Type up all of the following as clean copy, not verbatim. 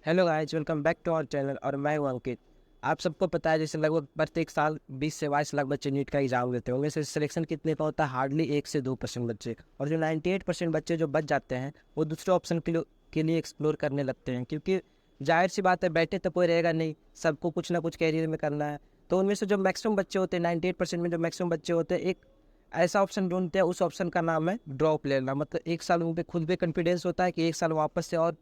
Hello guys, welcome back to our channel. और मैं हूं अंकित। आप सबको पता है जैसे लगभग प्रत्येक साल 20 से 22 लाख बच्चे नीट का एग्जाम देते हैं। उनमें से सिलेक्शन कितने का होता है? हार्डली 1 से 2% बच्चे। और जो 98% बच्चे जो बच जाते हैं वो दूसरे ऑप्शन के लिए एक्सप्लोर करने लगते हैं, क्योंकि जाहिर सी बात है बैठे तो कोई रहेगा नहीं, सबको कुछ ना कुछ कैरियर में करना है। तो उनमें से जो मैक्सिमम बच्चे होते हैं, 98% में जो मैक्सिमम बच्चे होते हैं, एक ऐसा ऑप्शन ढूंढते हैं। उस ऑप्शन का नाम है ड्रॉप लेना। मतलब एक साल उन पर खुद पे कॉन्फिडेंस होता है कि एक साल वापस से और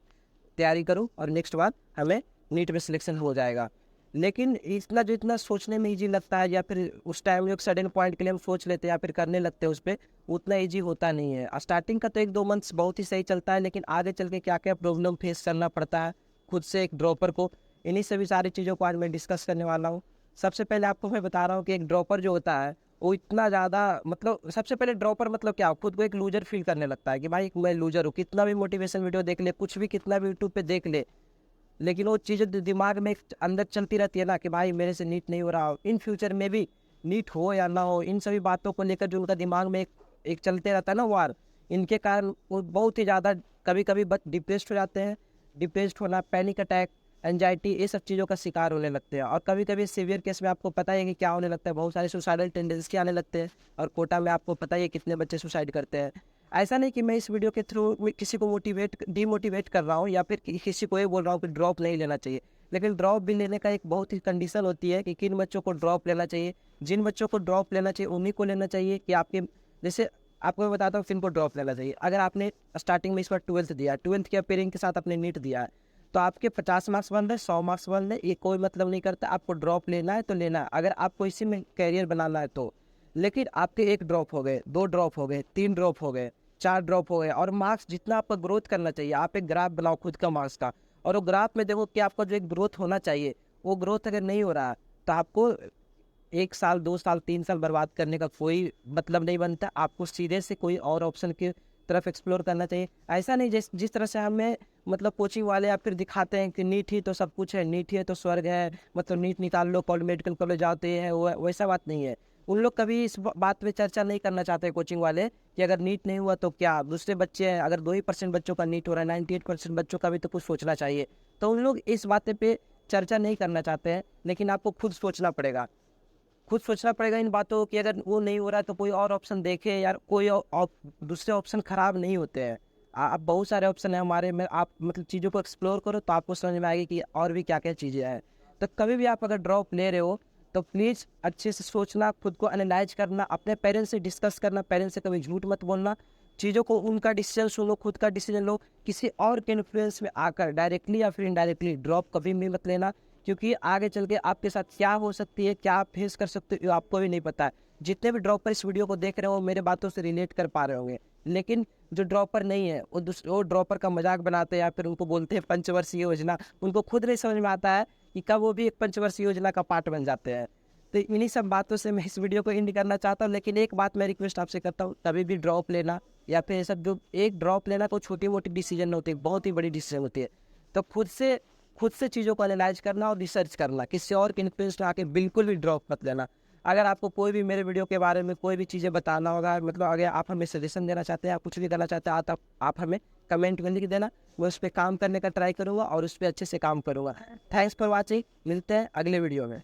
तैयारी करूँ और नेक्स्ट बार हमें नीट में सिलेक्शन हो जाएगा। लेकिन इतना सोचने में ईजी लगता है, या फिर उस टाइम एक सडन पॉइंट के लिए हम सोच लेते हैं या फिर करने लगते हैं उस पर, उतना ईजी होता नहीं है। स्टार्टिंग का तो 1-2 मंथ्स बहुत ही सही चलता है, लेकिन आगे चल के क्या क्या प्रॉब्लम फेस करना पड़ता है खुद से एक ड्रॉपर को, इन्हीं सभी सारी चीज़ों को आज मैं डिस्कस करने वाला हूँ। सबसे पहले आपको मैं बता रहा हूँ कि एक ड्रॉपर जो होता है वो इतना ज़्यादा, मतलब सबसे पहले ड्रॉपर मतलब क्या, खुद को एक लूजर फील करने लगता है कि भाई मैं लूजर हूँ। कितना भी मोटिवेशन वीडियो देख ले, कुछ भी कितना भी यूट्यूब पे देख ले, लेकिन वो चीज़ें दिमाग में अंदर चलती रहती है ना कि भाई मेरे से नीट नहीं हो रहा, इन फ्यूचर में भी नीट हो या ना हो, इन सभी बातों को लेकर जो उनका दिमाग में एक चलते रहता है ना वार, इनके कारण वो बहुत ही ज़्यादा कभी कभी बस डिप्रेस्ड हो जाते हैं। डिप्रेस्ड होना, पैनिक अटैक, एंजाइटी, ये सब चीज़ों का शिकार होने लगते हैं। और कभी कभी सीवियर केस में आपको पता ही है कि क्या होने लगता है, बहुत सारे सुसाइडल टेंडेंसी आने लगते हैं। और कोटा में आपको पता ही है कितने बच्चे सुसाइड करते हैं। ऐसा नहीं कि मैं इस वीडियो के थ्रू किसी को डीमोटिवेट कर रहा हूँ, या फिर किसी को ये बोल रहा हूँ कि ड्रॉप नहीं लेना चाहिए। लेकिन ड्रॉप भी लेने का एक बहुत ही कंडीशन होती है कि किन बच्चों को ड्रॉप लेना चाहिए। जिन बच्चों को ड्रॉप लेना चाहिए उन्हीं को लेना चाहिए। कि आपके जैसे आपको मैं बताता हूँ किन को ड्रॉप लेना चाहिए। अगर आपने स्टार्टिंग में इस बार 12th दिया, 12th के अपेयरिंग के साथ आपने नीट दिया है, तो आपके 50 मार्क्स बन रहे, 100 मार्क्स बन रहे, ये कोई मतलब नहीं करता। आपको ड्रॉप लेना है तो लेना है, अगर आपको इसी में कैरियर बनाना है तो। लेकिन आपके 1 ड्रॉप हो गए, 2 ड्रॉप हो गए, 3 ड्रॉप हो गए, 4 ड्रॉप हो गए, और मार्क्स जितना आपका ग्रोथ करना चाहिए, आप एक ग्राफ बनाओ खुद का मार्क्स का, और वो ग्राफ में देखो कि आपका जो एक ग्रोथ होना चाहिए वो ग्रोथ अगर नहीं हो रहा, तो आपको 1 साल, 2 साल, 3 साल बर्बाद करने का कोई मतलब नहीं बनता। आपको सीधे से कोई और ऑप्शन की तरफ एक्सप्लोर करना चाहिए। ऐसा नहीं जिस तरह से हमें मतलब कोचिंग वाले या फिर दिखाते हैं कि नीट ही तो सब कुछ है, नीट ही है तो स्वर्ग है, मतलब नीट निकाल लो, मेडिकल कॉलेज जाते हैं, वो वैसा बात नहीं है। उन लोग कभी इस बात पे चर्चा नहीं करना चाहते कोचिंग वाले कि अगर नीट नहीं हुआ तो क्या, दूसरे बच्चे हैं, अगर 2% बच्चों का नीट हो रहा है, 98% बच्चों का भी तो कुछ सोचना चाहिए। तो उन लोग इस बातें पे चर्चा नहीं करना चाहते हैं, लेकिन आपको खुद सोचना पड़ेगा। खुद सोचना पड़ेगा इन बातों की, अगर वो नहीं हो रहा है तो कोई और ऑप्शन देखे यार। दूसरे ऑप्शन खराब नहीं होते हैं। आप बहुत सारे ऑप्शन है हमारे में, आप मतलब चीज़ों को एक्सप्लोर करो तो आपको समझ में आएगी कि और भी क्या क्या चीज़ें हैं। तो कभी भी आप अगर ड्रॉप ले रहे हो तो प्लीज़ अच्छे से सोचना, खुद को एनालाइज करना, अपने पेरेंट्स से डिस्कस करना, पेरेंट्स से कभी झूठ मत बोलना। चीज़ों को उनका डिसीजन सुनो, खुद का डिसीजन लो। किसी और के इन्फ्लुएंस में आकर डायरेक्टली या फिर इनडायरेक्टली ड्रॉप कभी भी मत लेना, क्योंकि आगे चल के आपके साथ क्या हो सकती है, क्या आप फेस कर सकते हो, आपको भी नहीं पता है। जितने भी ड्रॉपर इस वीडियो को देख रहे हो मेरे बातों से रिलेट कर पा रहे होंगे, लेकिन जो ड्रॉपर नहीं है वो ड्रॉपर का मजाक बनाते हैं या फिर उनको बोलते हैं पंचवर्षीय योजना। उनको खुद नहीं समझ में आता है कि कब वो भी एक पंचवर्षीय योजना का पार्ट बन जाते हैं। तो इन्हीं सब बातों से मैं इस वीडियो को एंड करना चाहता हूँ। लेकिन एक बात मैं रिक्वेस्ट आपसे करता हूँ, कभी भी ड्रॉप लेना या फिर ये सब, जो एक ड्रॉप लेना कोई छोटी मोटी डिसीजन होती है, बहुत ही बड़ी डिसीजन होती है। तो खुद से चीज़ों को एनालाइज करना और रिसर्च करना, किसी और के इन्फ्लुएंस में आके बिल्कुल भी ड्रॉप मत लेना। अगर आपको कोई भी मेरे वीडियो के बारे में कोई भी चीज़ें बताना होगा, मतलब अगर आप हमें सजेशन देना चाहते हैं, आप कुछ भी करना चाहते हैं, आप हमें कमेंट में लिख देना। मैं उस पर काम करने का ट्राई करूँगा और उस पर अच्छे से काम करूँगा। थैंक्स फॉर वॉचिंग, मिलते हैं अगले वीडियो में।